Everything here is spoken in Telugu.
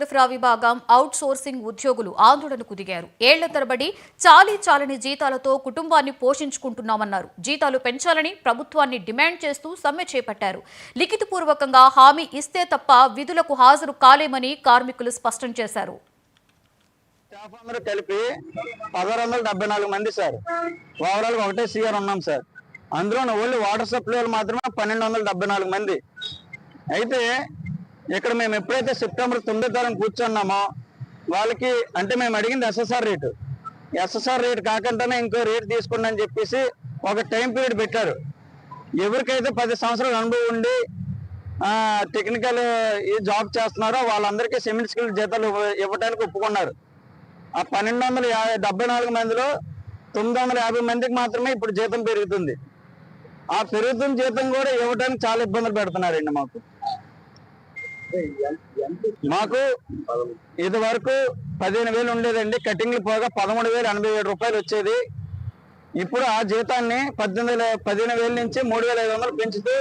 సరఫరా విభాగం అవుట్ సోర్సింగ్ ఉద్యోగులు ఆందోళనకు దిగారు. ఏళ్ల తరబడి చాలని జీతాలతో కుటుంబాన్ని పోషించుకుంటున్నామన్నారు. జీతాలు పెంచాలని ప్రభుత్వాన్ని డిమాండ్ చేస్తూ సమ్మె చేపట్టారు. లిఖితపూర్వకంగా హామీ ఇస్తే తప్ప విధులకు హాజరు కాలేమని కార్మికులు స్పష్టం చేశారు. కలిపి 1674 మంది సార్. ఓవరాల్ ఒకటే సీఆర్ ఉన్నాం సార్. అందులో ఓన్లీ వాటర్ సప్లై మాత్రమే 1274 మంది. అయితే ఇక్కడ మేము ఎప్పుడైతే సెప్టెంబర్ 9వ తారీఖు కూర్చున్నామో వాళ్ళకి అంటే మేము అడిగింది ఎస్ఎస్ఆర్ రేటు కాకుండానే ఇంకో రేటు తీసుకోండి అని చెప్పేసి ఒక టైం పీరియడ్ పెట్టారు. ఎవరికైతే 10 సంవత్సరాల అనుభవం ఉండి టెక్నికల్ జాబ్ చేస్తున్నారో వాళ్ళందరికీ సెమిన్ స్కిల్ జీతాలు ఇవ్వడానికి ఒప్పుకున్నారు. ఆ 1274 మందిలో 950 మందికి మాత్రమే ఇప్పుడు జీతం పెరుగుతుంది. ఆ పెరుగుతున్న జీతం కూడా ఇవ్వడానికి చాలా ఇబ్బందులు పెడుతున్నారండి. మాకు ఇది వరకు 15,000 ఉండేదండి. కటింగ్లు పోగా 13,087 రూపాయలు వచ్చేది. ఇప్పుడు ఆ జీతాన్ని 15,000 నుంచి 3,500 పెంచుతూ